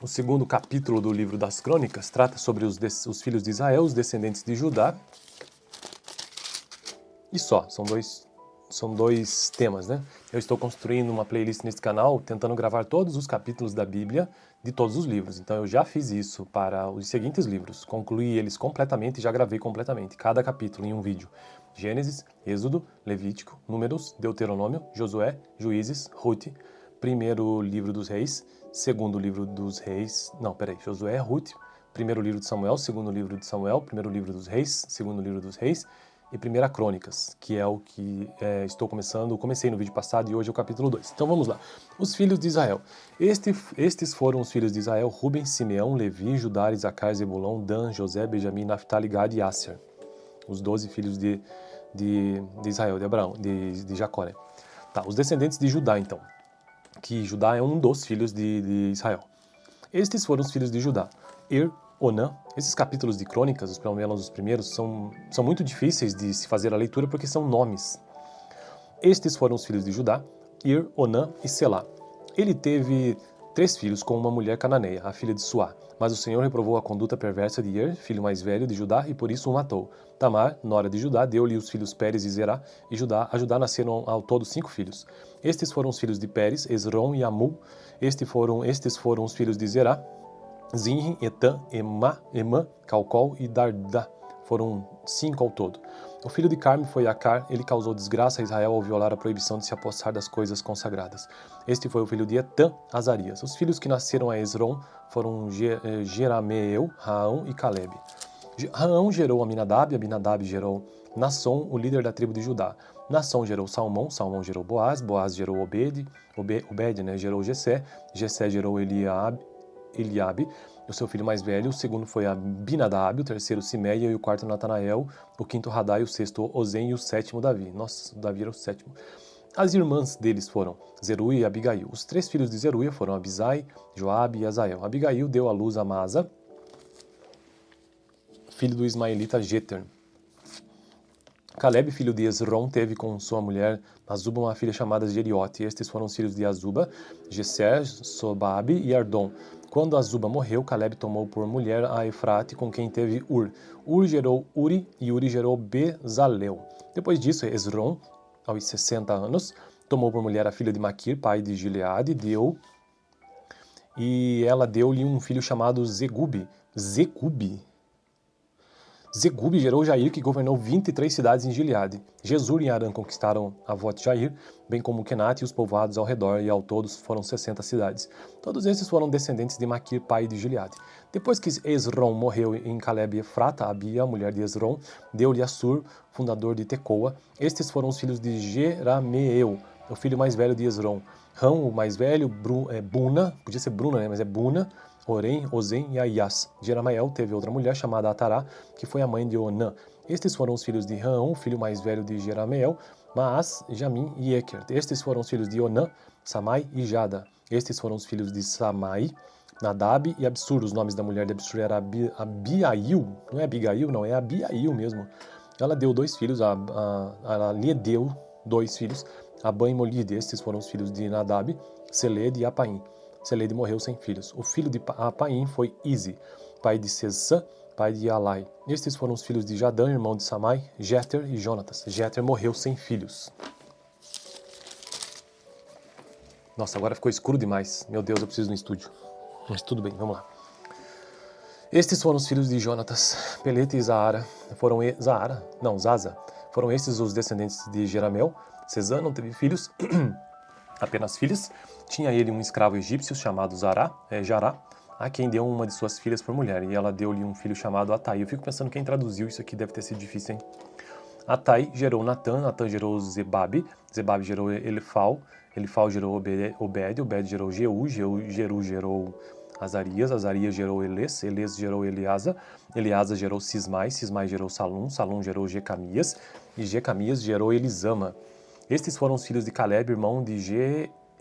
O segundo capítulo do livro das Crônicas trata sobre os filhos de Israel, os descendentes de Judá. E só, são dois temas, né? Eu estou construindo uma playlist nesse canal, tentando gravar todos os capítulos da Bíblia de todos os livros. Então eu já fiz isso para os seguintes livros, concluí eles completamente e já gravei completamente, cada capítulo em um vídeo. Gênesis, Êxodo, Levítico, Números, Deuteronômio, Josué, Juízes, Ruth, primeiro livro dos reis, segundo livro dos reis, Josué, Ruth, primeiro livro de Samuel, segundo livro de Samuel, primeiro livro dos reis, segundo livro dos reis, e Primeira Crônicas, que é o que comecei no vídeo passado e hoje é o capítulo 2. Então vamos lá. Os filhos de Israel. Estes foram os filhos de Israel: Ruben, Simeão, Levi, Judá, Isacar, Zebulão, Dan, José, Benjamim, Naftali, Gad e Asser. Os 12 filhos de Israel, de Abraão, de Jacó, né? Tá, os descendentes de Judá, então. Que Judá é um dos filhos de Israel. Estes foram os filhos de Judá: Onã. Esses capítulos de Crônicas, pelo menos os primeiros, são muito difíceis de se fazer a leitura porque são nomes. Estes foram os filhos de Judá: Onã e Selá. Ele teve 3 filhos com uma mulher cananeia, a filha de Suá. Mas o Senhor reprovou a conduta perversa de filho mais velho de Judá, e por isso o matou. Tamar, nora de Judá, deu-lhe os filhos Pérez e Zerá, e a Judá nasceram ao todo 5 filhos. Estes foram os filhos de Pérez, Esrom e Amul. Estes foram os filhos de Zerá: Zinri, Etan, Emã, Calcol e Dardá. Foram 5 ao todo. O filho de Carme foi Acar. Ele causou desgraça a Israel ao violar a proibição de se apossar das coisas consagradas. Este foi o filho de Etan, Azarias. Os filhos que nasceram a Esrom foram Jerameel, Raão e Caleb. Raão gerou Aminadab gerou Nasson, o líder da tribo de Judá. Nasson gerou Salmão gerou Boaz gerou Obed, gerou Jessé gerou Eliabe, o seu filho mais velho. O segundo foi Abinadab, o terceiro Simeia e o quarto Natanael, o quinto Radai, o sexto Ozem e o sétimo Davi. Nossa, Davi era o sétimo. As irmãs deles foram Zeruia e Abigail. Os 3 filhos de Zeruia foram Abisai, Joabe e Azael. Abigail deu à luz a Amasa, filho do ismaelita Jeter. Caleb, filho de Esrom, teve com sua mulher Azuba uma filha chamada Jeriote. Estes foram os filhos de Azuba: Gesser, Sobabe e Ardom. Quando Azuba morreu, Caleb tomou por mulher a Efrate, com quem teve Ur. Ur gerou Uri e Uri gerou Bezalel. Depois disso, Esrom, aos 60 anos, tomou por mulher a filha de Maquir, pai de Gileade, e ela deu-lhe um filho chamado Zegubi. Zegubi gerou Jair, que governou 23 cidades em Gileade. Jesur e Arã conquistaram Avot-Jair, bem como Kenat e os povoados ao redor, e ao todo foram 60 cidades. Todos esses foram descendentes de Maquir, pai de Gileade. Depois que Esrom morreu em Caleb e Efrata, Abia, mulher de Esrom, deu-lhe Assur, fundador de Tecoa. Estes foram os filhos de Jerameel, o filho mais velho de Esrom. Rão, o mais velho, Buna, podia ser Bruna, né, mas é Buna, Orem, Ozem e Aias. Jeramael teve outra mulher chamada Atará, que foi a mãe de Onã. Estes foram os filhos de Raão, o filho mais velho de Jerameel, Maas, Jamim e Eker. Estes foram os filhos de Onã, Samai e Jada. Estes foram os filhos de Samai, Nadab e Absur. Os nomes da mulher de Absur era Abiail, não é Abigail, não, é Abiail mesmo. Ela deu 2 filhos, ela lhe deu 2 filhos, Abã e Molide. Estes foram os filhos de Nadab, Seled e Apaim. Selede morreu sem filhos. O filho de Apaim foi Izi, pai de Sesã, pai de Alai. Estes foram os filhos de Jadã, irmão de Samai, Jeter e Jonatas. Jeter morreu sem filhos. Nossa, agora ficou escuro demais. Meu Deus, eu preciso ir no estúdio. Mas tudo bem, vamos lá. Estes foram os filhos de Jonatas, Pelete e Zaara. Zaza. Foram estes os descendentes de Jeramel. Sesã não teve filhos, apenas filhas. Tinha ele um escravo egípcio chamado Jará, a quem deu uma de suas filhas por mulher, e ela deu-lhe um filho chamado Atai. Eu fico pensando quem traduziu isso aqui, deve ter sido difícil, hein? Atai gerou Natã, Natã gerou Zebabe gerou Elifal gerou Obed gerou Jeú, Jeru gerou Azarias gerou Eles gerou Eleasa gerou Sismai gerou Salum gerou Jecamias, e Jecamias gerou Elisama. Estes foram os filhos de Caleb, irmão de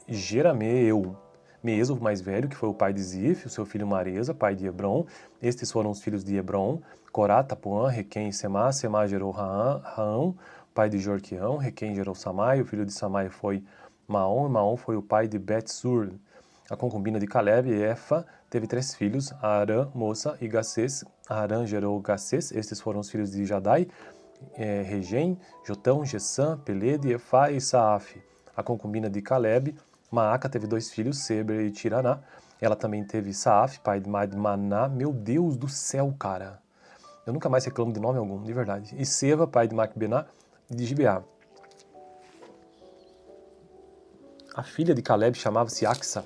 Jerameel. Meeso, o mais velho, que foi o pai de Zif, o seu filho Maresa, pai de Hebron. Estes foram os filhos de Hebron: Corá, Tapuã, Requem e Semá. Semá gerou Raão, pai de Jorquião. Requem gerou Samai. O filho de Samai foi Maom, e Maom foi o pai de Bet-Sur. A concubina de Caleb, Efa, teve 3 filhos, Arã, Moça e Gacês. Arã gerou Gacês, estes foram os filhos de Jadai, Regem, Jotão, Gessã, Pelede, Efá e Saaf. A concubina de Caleb, Maaca, teve 2 filhos, Seber e Tiraná. Ela também teve Saaf, pai de Madmaná. Meu Deus do céu, cara. Eu nunca mais reclamo de nome algum, de verdade. E Seva, pai de Macbená e de Gibeá. A filha de Caleb chamava-se Axa.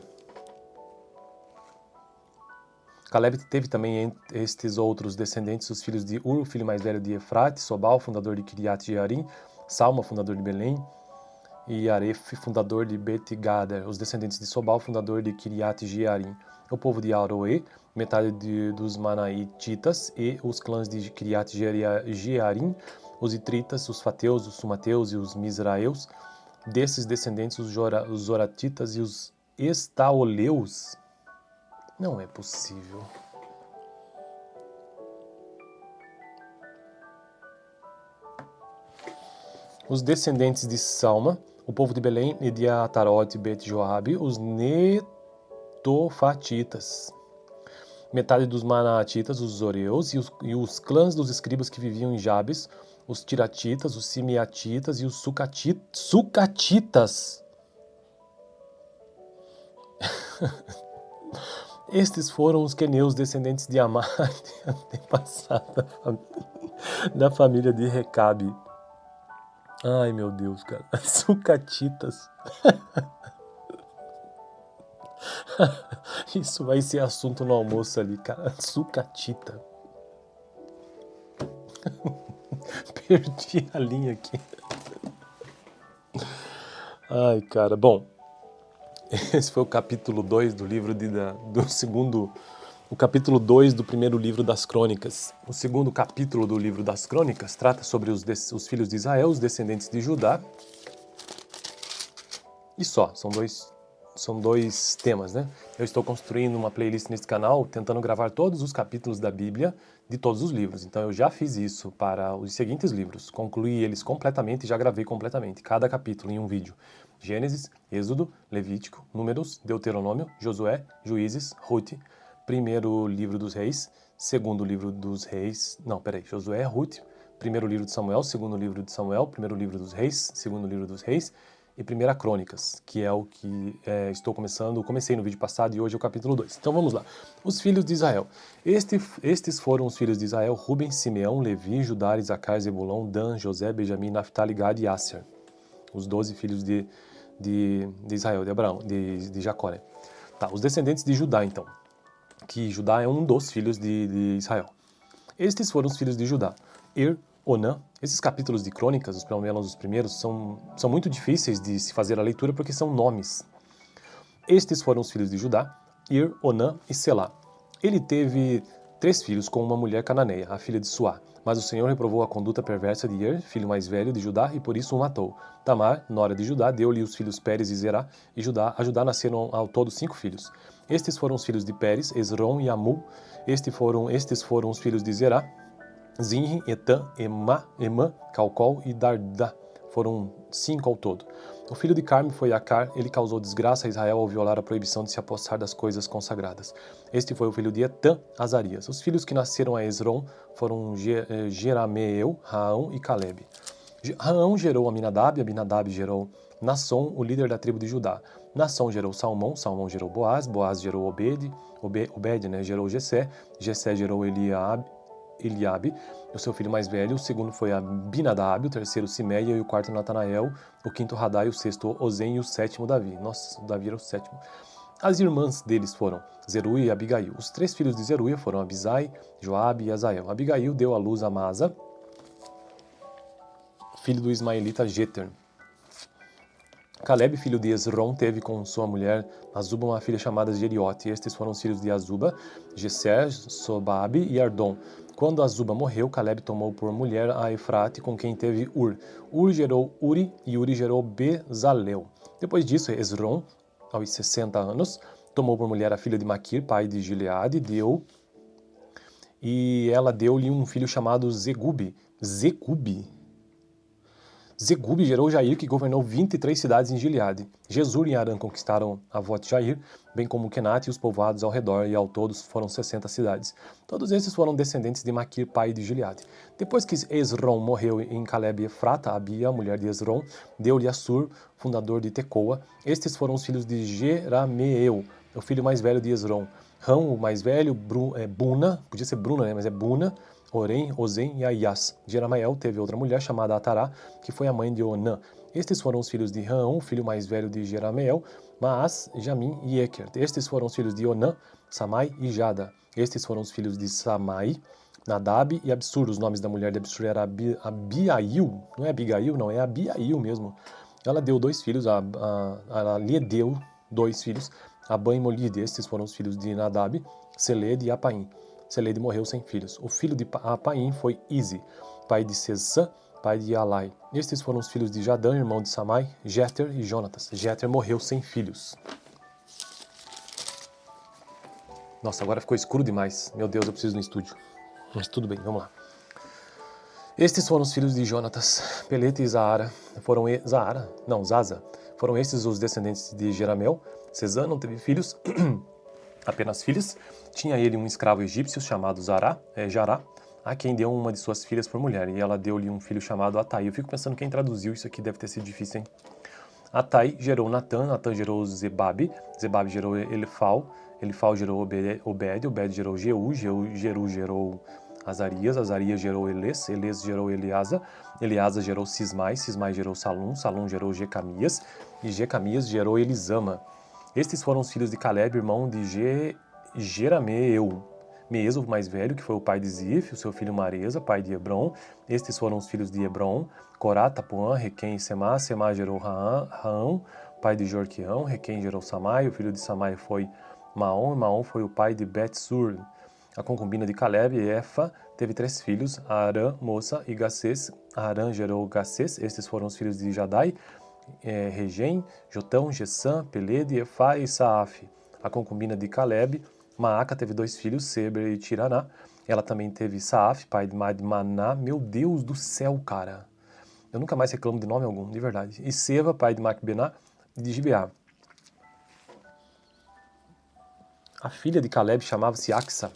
Caleb teve também estes outros descendentes, os filhos de Ur, o filho mais velho de Efrate, Sobal, fundador de Kiriat Jearim, Salma, fundador de Belém, e Aref, fundador de Bet-Gader, os descendentes de Sobal, fundador de Kiriat Jearim. O povo de Aroê, metade dos Manaititas e os clãs de Kiriat Jearim, os Itritas, os Fateus, os Sumateus e os Misraeus. Desses descendentes, os Zoratitas e os Estaoleus. Não é possível. Os descendentes de Salma, o povo de Belém e de Atarote e Bet-Joabe, os Netofatitas. Metade dos Manaatitas, os Zoreus, e os clãs dos escribas que viviam em Jabes, os Tiratitas, os Simeatitas e os Sucatitas. Estes foram os queneus, descendentes de Amar, antepassada da família de Recabe. Ai, meu Deus, cara. Sucatitas. Isso vai ser assunto no almoço ali, cara. Sucatita. Perdi a linha aqui. Ai, cara. Bom, esse foi o capítulo 2 do livro o capítulo 2 do primeiro livro das Crônicas. O segundo capítulo do livro das Crônicas trata sobre os filhos de Israel, os descendentes de Judá. E só, são dois temas, né? Eu estou construindo uma playlist nesse canal, tentando gravar todos os capítulos da Bíblia de todos os livros. Então eu já fiz isso para os seguintes livros, concluí eles completamente e já gravei completamente, cada capítulo em um vídeo. Gênesis, Êxodo, Levítico, Números, Deuteronômio, Josué, Juízes, Ruth, primeiro livro dos reis, segundo livro dos reis, Josué, Ruth, primeiro livro de Samuel, segundo livro de Samuel, primeiro livro dos reis, segundo livro dos reis, e primeira Crônicas, que é o que comecei no vídeo passado e hoje é o capítulo 2. Então vamos lá. Os filhos de Israel. Estes foram os filhos de Israel: Ruben, Simeão, Levi, Judá, Isacar, Zebulon, Dan, José, Benjamim, Naftali, Gad e Asser. Os 12 filhos de Israel, de Abraão, de Jacó, né? Tá, os descendentes de Judá, então. Que Judá é um dos filhos de Israel. Estes foram os filhos de Judá: Onã. Esses capítulos de Crônicas, pelo menos os primeiros, são muito difíceis de se fazer a leitura porque são nomes. Estes foram os filhos de Judá: Onã e Selá. Ele teve 3 filhos com uma mulher cananeia, a filha de Suá. Mas o Senhor reprovou a conduta perversa de filho mais velho de Judá, e por isso o matou. Tamar, nora de Judá, deu-lhe os filhos Pérez e Zerá, e a Judá nasceram ao todo 5 filhos. Estes foram os filhos de Pérez, Esrom e Amul. Estes foram os filhos de Zerá: Zinri, Etan, Emã, Calcol e Dardá. Foram 5 ao todo. O filho de Carme foi Acar. Ele causou desgraça a Israel ao violar a proibição de se apossar das coisas consagradas. Este foi o filho de Etan, Azarias. Os filhos que nasceram a Esrom foram Jerameel, Raão e Caleb. Raão gerou Aminadab, Aminadab gerou Nasson, o líder da tribo de Judá. Nasson gerou Salmão, Salmão gerou Boaz, Boaz gerou Obed, gerou Jessé, Jessé gerou Eliabe, o seu filho mais velho. O segundo foi Abinadab, o terceiro Simeia e o quarto Natanael, o quinto Radai, o sexto Ozem e o sétimo Davi. Nossa, Davi era o sétimo. As irmãs deles foram Zeruia e Abigail. Os 3 filhos de Zeruia foram Abisai, Joabe e Azael. Abigail deu à luz a Amasa, filho do ismaelita Jeter. Caleb, filho de Esrom, teve com sua mulher Azuba uma filha chamada Jeriote. Estes foram os filhos de Azuba: Gesser, Sobabe e Ardom. Quando Azuba morreu, Caleb tomou por mulher a Efrate, com quem teve Ur. Ur gerou Uri e Uri gerou Bezalel. Depois disso, Esrom, aos 60 anos, tomou por mulher a filha de Maquir, pai de Gileade, e ela deu-lhe um filho chamado Zegubi. Zegube gerou Jair, que governou 23 cidades em Gileade. Jesur e Arã conquistaram Avot Jair, bem como Kenat e os povoados ao redor, e ao todo foram 60 cidades. Todos esses foram descendentes de Maquir, pai de Gileade. Depois que Esrom morreu em Caleb e Efrata, Abia, mulher de Esrom, deu-lhe Assur, fundador de Tecoa. Estes foram os filhos de Jerameel, o filho mais velho de Esrom. Rão, o mais velho, Buna, podia ser Bruna, né? Mas é Buna, Orem, Ozem e Aias. Jeramael teve outra mulher chamada Atará, que foi a mãe de Onã. Estes foram os filhos de Rão, o filho mais velho de Jeramael, Maas, Jamim e Eker. Estes foram os filhos de Onã, Samai e Jada. Estes foram os filhos de Samai, Nadab e Absur. Os nomes da mulher de Absur era Abiail, não é Abigail, não, é Abiail mesmo. Ela deu 2 filhos, ela lhe deu 2 filhos, Abã e Molide. Estes foram os filhos de Nadab, Seled e Apaim. Seled morreu sem filhos. O filho de Apaim foi Izi, pai de Sesã, pai de Alai. Estes foram os filhos de Jadã, irmão de Samai, Jeter e Jonatas. Jeter morreu sem filhos. Nossa, agora ficou escuro demais. Meu Deus, eu preciso ir no estúdio. Mas tudo bem, vamos lá. Estes foram os filhos de Jonatas, Pelete e Zaara. Zaza. Foram estes os descendentes de Jeramel. Sesã não teve filhos, apenas filhas. Tinha ele um escravo egípcio chamado Jará, a quem deu uma de suas filhas por mulher, e ela deu-lhe um filho chamado Atai. Eu fico pensando quem traduziu isso aqui, deve ter sido difícil, hein? Atai gerou Natã, Natã gerou Zebabe gerou Elifal gerou Obed gerou Jeú gerou Azarias gerou Eles gerou Eleasa gerou Sismai gerou Salum gerou Jecamias, e Jecamias gerou Elisama. Estes foram os filhos de Caleb, irmão de Jerameel. Meesa, o mais velho, que foi o pai de Zif, o seu filho Maresa, pai de Hebron. Estes foram os filhos de Hebron, Corá, Tapuã, Requem e Semá. Semá gerou Raão, pai de Jorqueão. Requem gerou Samai, o filho de Samai foi Maom, e Maom foi o pai de Bet-Sur. A concubina de Caleb, Efa, teve 3 filhos, Arã, Moça e Gacês. Arã gerou Gacês. Estes foram os filhos de Jadai, Regem, Jotão, Gessã, Pelede, Efá e Saaf. A concubina de Caleb, Maaca, teve 2 filhos, Seber e Tiraná. Ela também teve Saaf, pai de Madmaná. Meu Deus do céu, cara. Eu nunca mais reclamo de nome algum, de verdade. E Seva, pai de Macbená e de Gibeá. A filha de Caleb chamava-se Axa.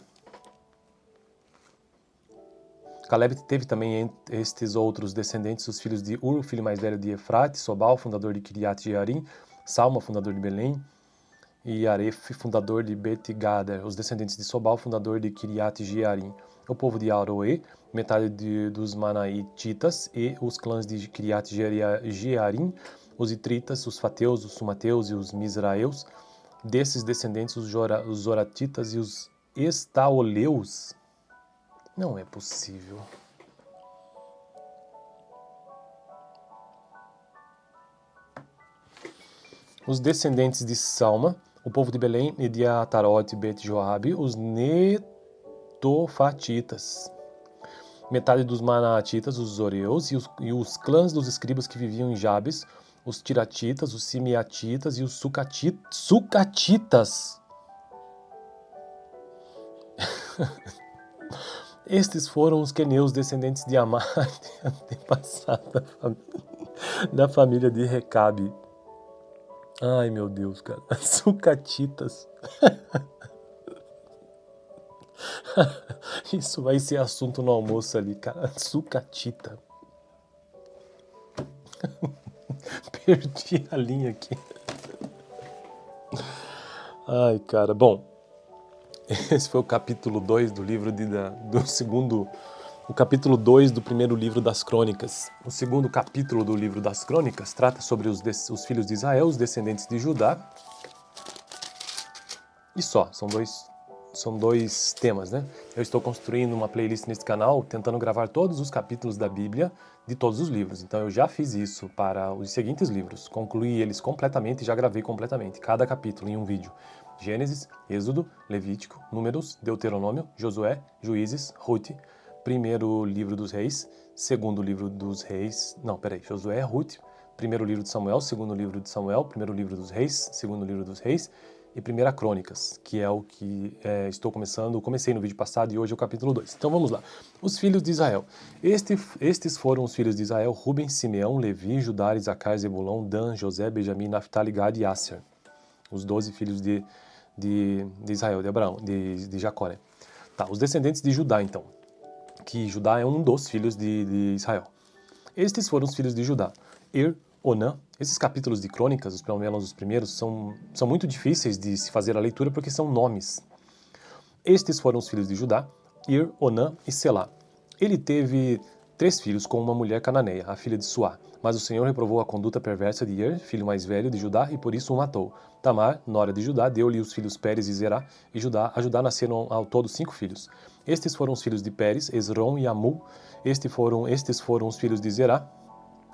Caleb teve também estes outros descendentes, os filhos de Ur, o filho mais velho de Efrate, Sobal, fundador de Kiriat Jearim, Salma, fundador de Belém, e Aref, fundador de Bet-Gader, os descendentes de Sobal, fundador de Kiriat Jearim. O povo de Aroê, metade dos Manaititas e os clãs de Kiriat Jearim, os Itritas, os Fateus, os Sumateus e os Misraeus. Desses descendentes, os Zoratitas e os Estaoleus. Não é possível. Os descendentes de Salma, o povo de Belém e de Atarot e Bet-Joabe, os Netofatitas. Metade dos Manatitas, os Zoreus, e os clãs dos escribas que viviam em Jabes, os Tiratitas, os Simeatitas e os Sucatitas. Estes foram os queneus, descendentes de Amar, antepassado da família de Recabe. Ai, meu Deus, cara. Sucatitas. Isso vai ser assunto no almoço ali, cara. Sucatita. Perdi a linha aqui. Ai, cara. Bom, esse foi o capítulo 2 do livro o capítulo 2 do primeiro livro das Crônicas. O segundo capítulo do livro das Crônicas trata sobre os filhos de Israel, os descendentes de Judá. E só, são dois temas, né? Eu estou construindo uma playlist nesse canal, tentando gravar todos os capítulos da Bíblia de todos os livros. Então eu já fiz isso para os seguintes livros, concluí eles completamente e já gravei completamente, cada capítulo em um vídeo. Gênesis, Êxodo, Levítico, Números, Deuteronômio, Josué, Juízes, Ruth, primeiro livro dos reis, segundo livro dos reis, Josué, Ruth, primeiro livro de Samuel, segundo livro de Samuel, primeiro livro dos reis, segundo livro dos reis, e 1 Crônicas, que é o que comecei no vídeo passado e hoje é o capítulo 2. Então vamos lá. Os filhos de Israel. Estes foram os filhos de Israel: Ruben, Simeão, Levi, Judá, Isacar, Zebulão, Dan, José, Benjamim, Naftali, Gad e Asser. Os 12 filhos de Israel, de Abraão, de Jacó, né? Tá, os descendentes de Judá, então. Que Judá é um dos filhos de Israel. Estes foram os filhos de Judá: Onã. Esses capítulos de Crônicas, pelo menos os primeiros, são muito difíceis de se fazer a leitura porque são nomes. Estes foram os filhos de Judá: Onã e Selá. Ele teve 3 filhos com uma mulher cananeia, a filha de Suá. Mas o Senhor reprovou a conduta perversa de filho mais velho de Judá, e por isso o matou. Tamar, nora de Judá, deu-lhe os filhos Pérez e Zerá, e a Judá nasceram ao todo 5 filhos. Estes foram os filhos de Pérez, Esrom e Amu. Estes foram os filhos de Zerá: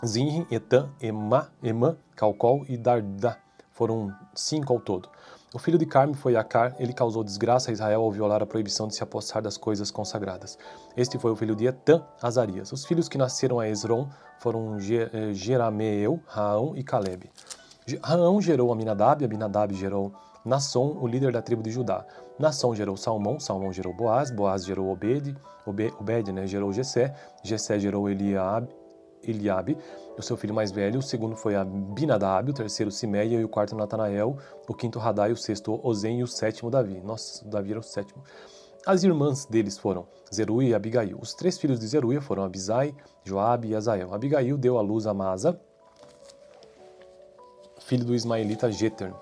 Zinri, Etan, Emã, Calcol e Dardá. Foram 5 ao todo. O filho de Carme foi Acar. Ele causou desgraça a Israel ao violar a proibição de se apossar das coisas consagradas. Este foi o filho de Etan, Azarias. Os filhos que nasceram a Esrom foram Jerameel, Raão e Caleb. Raão gerou Aminadab, Aminadab gerou Nasson, o líder da tribo de Judá. Nasson gerou Salmão, Salmão gerou Boaz, Boaz gerou Obed, gerou Jessé, Jessé gerou Eliabe, o seu filho mais velho. O segundo foi Abinadab, o terceiro Simeia e o quarto Natanael, o quinto Radai, o sexto Ozem e o sétimo Davi. Nossa, Davi era o sétimo. As irmãs deles foram Zeruia e Abigail. Os 3 filhos de Zeruia foram Abisai, Joabe e Azael. Abigail deu à luz a Masa, filho do ismaelita Jeter.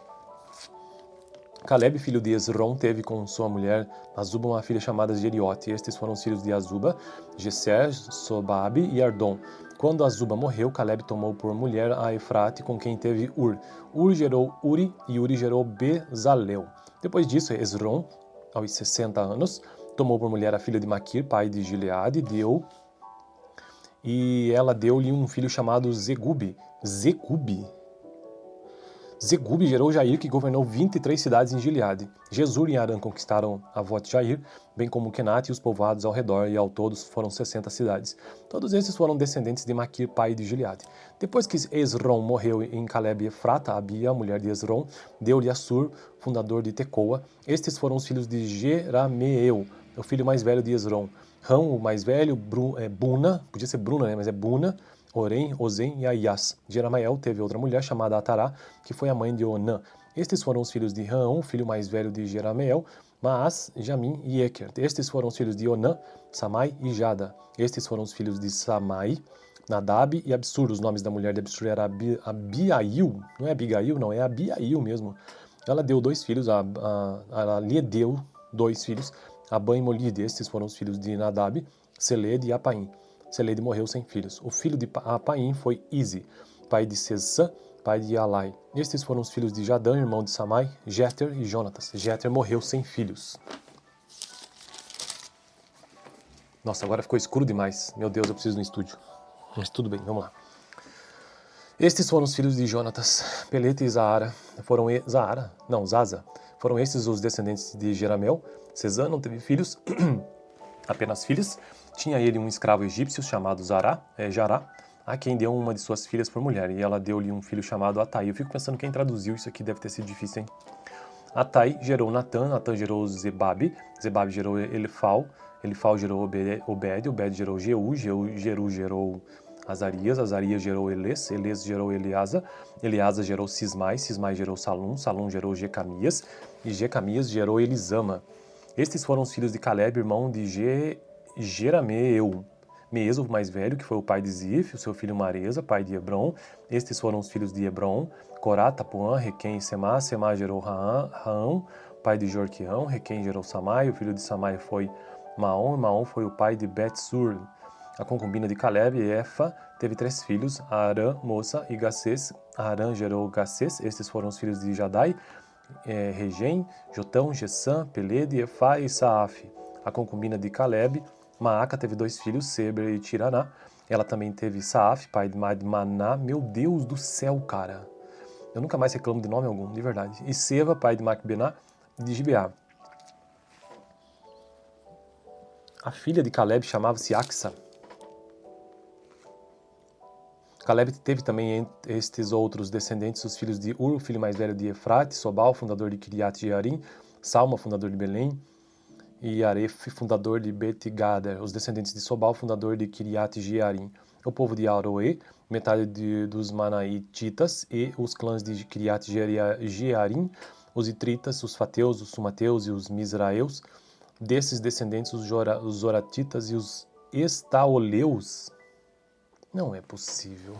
Caleb, filho de Esrom, teve com sua mulher Azuba uma filha chamada Jeriote. Estes foram os filhos de Azuba: Gesser, Sobabe e Ardom. Quando Azuba morreu, Caleb tomou por mulher a Efrate, com quem teve Ur. Ur gerou Uri e Uri gerou Bezalel. Depois disso, Esrom, aos 60 anos, tomou por mulher a filha de Maquir, pai de Gileade, e ela deu-lhe um filho chamado Zegubi. Zegubi gerou Jair, que governou 23 cidades em Gileade. Jesur e Arã conquistaram Avot Jair, bem como Kenat e os povoados ao redor, e ao todo foram 60 cidades. Todos esses foram descendentes de Maquir, pai de Gileade. Depois que Esrom morreu em Caleb e Efrata, Abia, a mulher de Esrom, deu-lhe Assur, fundador de Tecoa. Estes foram os filhos de Jerameel, o filho mais velho de Esrom. Rão, o mais velho, Buna, podia ser Bruna, né, mas é Buna, Orem, Ozem e Aias. Jeramael teve outra mulher chamada Atará, que foi a mãe de Onã. Estes foram os filhos de Rão, filho mais velho de Jeramael, Maas, Jamim e Eker. Estes foram os filhos de Onã, Samai e Jada. Estes foram os filhos de Samai, Nadab e Absur. Os nomes da mulher de Absur era Abiail, não é Abigail, não, é Abiail mesmo. Ela deu 2 filhos, ela lhe deu 2 filhos, Abã e Molide. Estes foram os filhos de Nadab, Seled e Apaim. Seled morreu sem filhos. O filho de Apaim foi Izi, pai de Sessã, pai de Alai. Estes foram os filhos de Jadã, irmão de Samai, Jeter e Jonatas. Jeter morreu sem filhos. Nossa, agora ficou escuro demais. Meu Deus, eu preciso ir no estúdio. Mas tudo bem, vamos lá. Estes foram os filhos de Jonatas, Peleta e Zaara. Zaza. Foram estes os descendentes de Jeramel. Sesã não teve filhos, apenas filhas. Tinha ele um escravo egípcio chamado Jará, a quem deu uma de suas filhas por mulher, e ela deu-lhe um filho chamado Atai. Eu fico pensando quem traduziu isso aqui, deve ter sido difícil, hein? Atai gerou Natã, Natã gerou Zebabe, Zebabe gerou Elifal, Elifal gerou Obed, Obed gerou Jeú, Jeú gerou Azarias, Azarias gerou Eles gerou Eleasa, Eleasa gerou Sismai, Sismai gerou Salum, Salum gerou Jecamias, e Jecamias gerou Elisama. Estes foram os filhos de Caleb, irmão de Jerameel. Meso, o mais velho, que foi o pai de Zif, o seu filho Maresa, pai de Hebron. Estes foram os filhos de Hebron: Corá, Tapuã, Requem e Semá. Semá gerou Raão, pai de Jorqueão. Requem gerou Samai, o filho de Samai foi Maom, e Maom foi o pai de Bet-Sur. A concubina de Caleb, Efa, teve 3 filhos: Arã, Moça e Gacês. Arã gerou Gacês. Estes foram os filhos de Jadai, Regem, Jotão, Gessã, Pelede, Efá e Saaf. A concubina de Caleb, Maaca, teve 2 filhos, Seber e Tiraná. Ela também teve Saaf, pai de Maná. Meu Deus do céu, cara. Eu nunca mais reclamo de nome algum, de verdade. E Seva, pai de Macbená, de Gibeá. A filha de Caleb chamava-se Axa. Caleb teve também estes outros descendentes, os filhos de Ur, filho mais velho de Efrate, Sobal, fundador de Kiriat Jearim, Salma, fundador de Belém, e Aref, fundador de Bet-Gader, os descendentes de Sobal, fundador de Kiriat Jearim. O povo de Aroê, metade dos Manaititas e os clãs de Kiriat Jearim, os Itritas, os Fateus, os Sumateus e os Misraeus. Desses descendentes, os Zoratitas e os Estaoleus. Não é possível.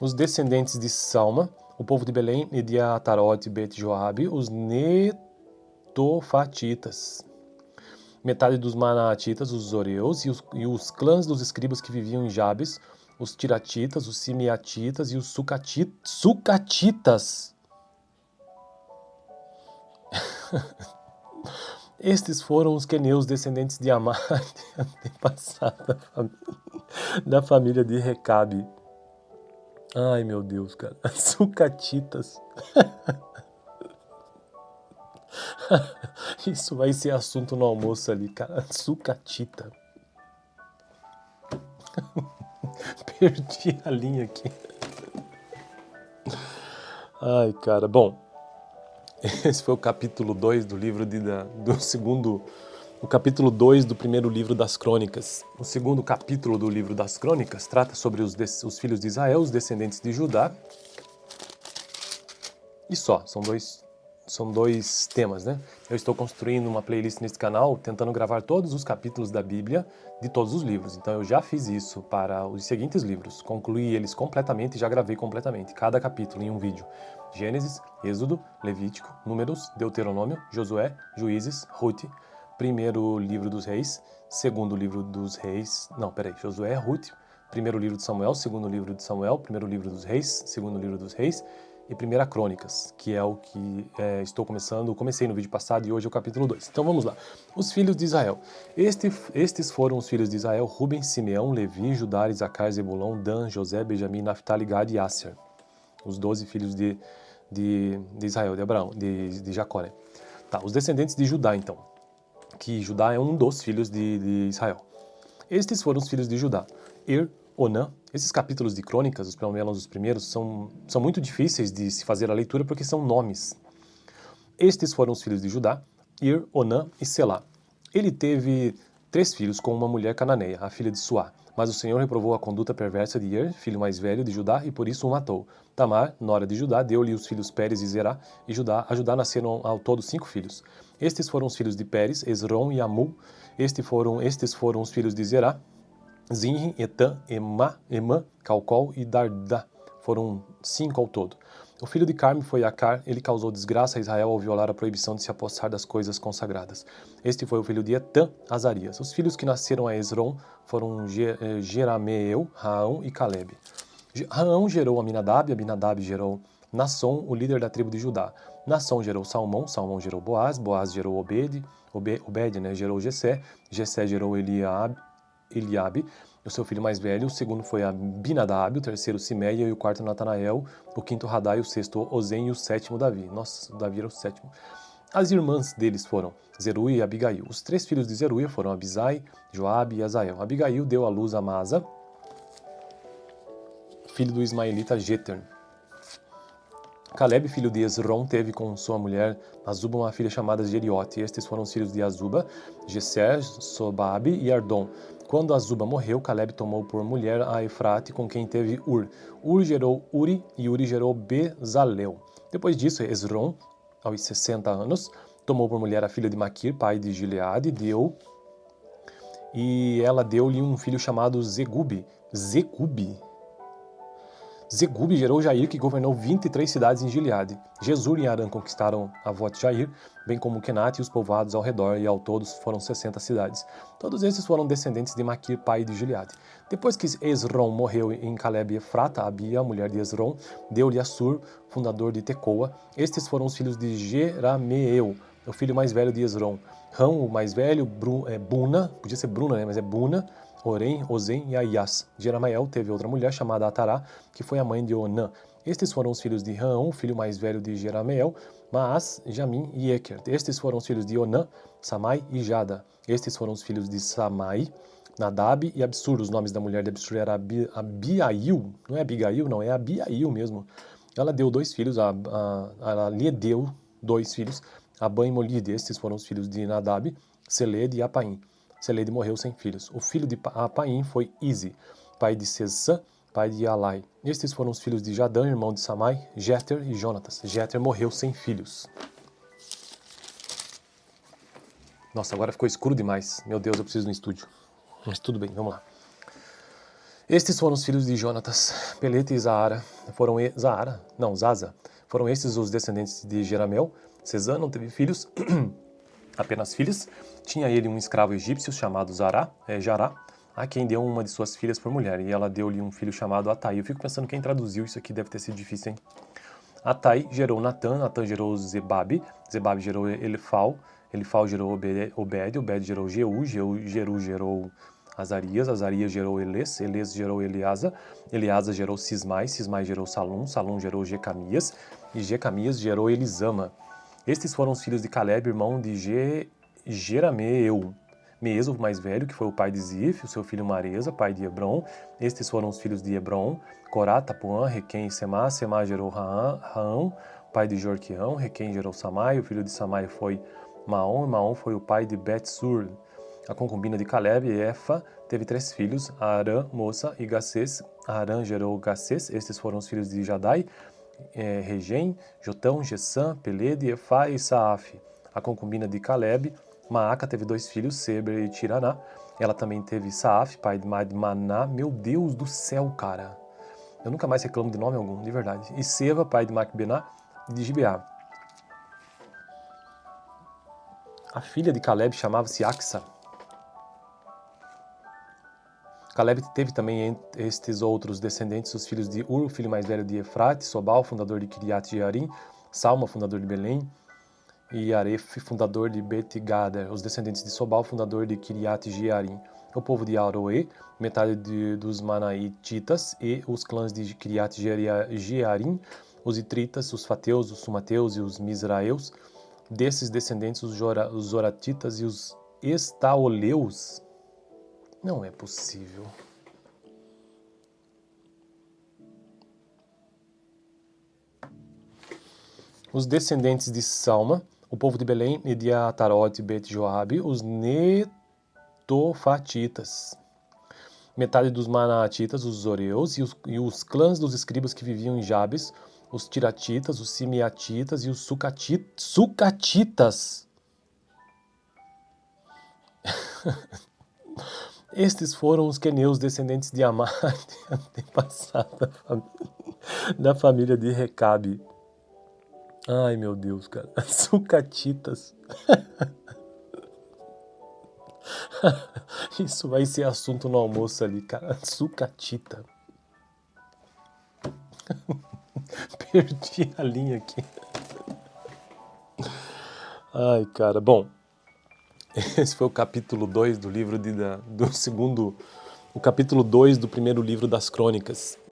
Os descendentes de Salma, o povo de Belém e de Atarote e Bet-Joabe, os Netofatitas. Metade dos Manatitas, os Zoreus e os clãs dos escribas que viviam em Jabes, os Tiratitas, os Simeatitas e os Sucatitas. Estes foram os queneus, descendentes de Amar, antepassado da família de Recabe. Ai, meu Deus, cara. Sucatitas. Isso vai ser assunto no almoço ali, cara. Sucatita. Perdi a linha aqui. Ai, cara. Bom, esse foi o capítulo 2 do livro o capítulo 2 do primeiro livro das Crônicas. O segundo capítulo do livro das Crônicas trata sobre os filhos de Israel, os descendentes de Judá. E só, são dois temas, né? Eu estou construindo uma playlist nesse canal, tentando gravar todos os capítulos da Bíblia de todos os livros. Então eu já fiz isso para os seguintes livros, concluí eles completamente e já gravei completamente, cada capítulo em um vídeo. Gênesis, Êxodo, Levítico, Números, Deuteronômio, Josué, Juízes, Ruth, primeiro livro dos reis, segundo livro dos reis, Josué, Ruth, primeiro livro de Samuel, segundo livro de Samuel, primeiro livro dos reis, segundo livro dos reis, e Primeira Crônicas, que é o que comecei no vídeo passado e hoje é o capítulo 2. Então vamos lá. Os filhos de Israel. Estes foram os filhos de Israel: Ruben, Simeão, Levi, Judá, Isacar, Zebulão, Dan, José, Benjamim, Naftali, Gad e Asser. Os 12 filhos de Israel, de Abraão, de Jacó, né? Tá, os descendentes de Judá, então. Que Judá é um dos filhos de Israel. Estes foram os filhos de Judá: Onã. Esses capítulos de Crônicas, pelo menos os primeiros, são muito difíceis de se fazer a leitura porque são nomes. Estes foram os filhos de Judá: Onã e Selá. Ele teve 3 filhos com uma mulher cananeia, a filha de Suá. Mas o Senhor reprovou a conduta perversa de filho mais velho de Judá, e por isso o matou. Tamar, nora de Judá, deu-lhe os filhos Pérez e Zerá, e a Judá nasceram ao todo 5 filhos. Estes foram os filhos de Pérez, Esrom e Amul. Estes foram os filhos de Zerá: Zinri, Etan, Emã, Calcol e Dardá. Foram 5 ao todo. O filho de Carme foi Acar. Ele causou desgraça a Israel ao violar a proibição de se apossar das coisas consagradas. Este foi o filho de Etan, Azarias. Os filhos que nasceram a Esrom foram Jerameel, Raão e Caleb. Raão gerou Aminadab, Abinadab gerou Nasson, o líder da tribo de Judá. Nasson gerou Salmão, Salmão gerou Boaz, Boaz gerou Obed, gerou Jessé, Jessé gerou Eliabe, o seu filho mais velho. O segundo foi Abinadab, o terceiro Simeia e o quarto Natanael, o quinto Radai, o sexto Ozem e o sétimo Davi. Nossa, Davi era o sétimo. As irmãs deles foram Zeruia e Abigail. Os 3 filhos de Zeruia foram Abisai, Joabe e Azael. Abigail deu à luz a Masa, filho do ismaelita Jeter. Caleb, filho de Esrom, teve com sua mulher Azuba uma filha chamada Jeriote. Estes foram os filhos de Azuba: Gesser, Sobabe e Ardom. Quando Azuba morreu, Caleb tomou por mulher a Efrate, com quem teve Ur. Ur gerou Uri e Uri gerou Bezalel. Depois disso, Esrom, aos 60 anos, tomou por mulher a filha de Maquir, pai de Gileade, e ela deu-lhe um filho chamado Zegubi. Zegubi gerou Jair, que governou 23 cidades em Gileade. Jesur e Arã conquistaram Avot-Jair, bem como Kenat e os povoados ao redor, e ao todo foram 60 cidades. Todos esses foram descendentes de Maquir, pai de Gileade. Depois que Esrom morreu em Caleb e Efrata, Abia, mulher de Esrom, deu-lhe Assur, fundador de Tecoa. Estes foram os filhos de Jerameel, o filho mais velho de Esrom. Rão, o mais velho, Buna, podia ser Bruna, né? Mas é Buna, Orem, Ozem e Aias. Jeramael teve outra mulher chamada Atará, que foi a mãe de Onã. Estes foram os filhos de Raão, o filho mais velho de Jerameel, Maás, Jamim e Eker. Estes foram os filhos de Onã, Samai e Jada. Estes foram os filhos de Samai, Nadab e Absur. Os nomes da mulher de Absur era Abiail. Não é Abigail, não, é Abiail mesmo. Ela deu 2 filhos, ela lhe deu 2 filhos, Abã e Molide. Estes foram os filhos de Nadab, Seled e Apaim. Seled morreu sem filhos. O filho de Apaim foi Izi, pai de Sesã, pai de Alai. Estes foram os filhos de Jadã, irmão de Samai, Jeter e Jonatas. Jeter morreu sem filhos. Nossa, agora ficou escuro demais. Meu Deus, eu preciso ir no estúdio. Mas tudo bem, vamos lá. Estes foram os filhos de Jonatas, Pelete e Zaara. Zaza. Foram estes os descendentes de Jeramel. Sesã não teve filhos, apenas filhas. Tinha ele um escravo egípcio chamado Jará, a quem deu uma de suas filhas por mulher. E ela deu-lhe um filho chamado Atai. Eu fico pensando quem traduziu isso aqui, deve ter sido difícil, hein? Atai gerou Natã, Natã gerou Zebabe, Zebabe gerou Elifal, Elifal gerou Obed, Obed gerou Jeú, Jeú gerou Azarias, Azarias gerou Eles, Eles gerou Eleasa, Eleasa gerou Sismai, Sismai gerou Salum, Salum gerou Jecamias, e Jecamias gerou Elisama. Estes foram os filhos de Caleb, irmão de Jerameel. Meso, o mais velho, que foi o pai de Zif, o seu filho Maresa, pai de Hebron. Estes foram os filhos de Hebron, Corá, Tapuã, Requem e Semá. Semá gerou Raão, pai de Jorquião. Requem gerou Samai, o filho de Samai foi Maom, e Maom foi o pai de Bet-Sur. A concubina de Caleb, Efa, teve 3 filhos, Arã, Moça e Gacês. Arã gerou Gacês. Estes foram os filhos de Jadai, Regem, Jotão, Gessã, Pelede, Efá e Saaf. A concubina de Caleb, Maaca, teve 2 filhos, Seber e Tiraná. Ela também teve Saaf, pai de Madmaná. Meu Deus do céu, cara. Eu nunca mais reclamo de nome algum, de verdade. E Seva, pai de Macbená e de Gibeá. A filha de Caleb chamava-se Axa. Caleb teve também estes outros descendentes, os filhos de Ur, o filho mais velho de Efrate, Sobal, fundador de Kiriat Jearim, Salma, fundador de Belém, e Aref, fundador de Bet-Gader, os descendentes de Sobal, fundador de Kiriat Jearim. O povo de Aroê, metade dos Manaititas e os clãs de Kiriat Jearim, os Itritas, os Fateus, os Sumateus e os Misraeus. Desses descendentes, os Zoratitas e os Estaoleus. Não é possível. Os descendentes de Salma, o povo de Belém e de Atarote e Bet-Joabe, os Netofatitas. Metade dos Manatitas, os Zoreus, e os clãs dos escribas que viviam em Jabes, os Tiratitas, os Simeatitas e os Sucatitas. Estes foram os queneus, descendentes de Amar, antepassado da família de Recabe. Ai, meu Deus, cara. Sucatitas. Isso vai ser assunto no almoço ali, cara. Sucatita. Perdi a linha aqui. Ai, cara. Bom, esse foi o capítulo 2 do livro o capítulo 2 do primeiro livro das Crônicas.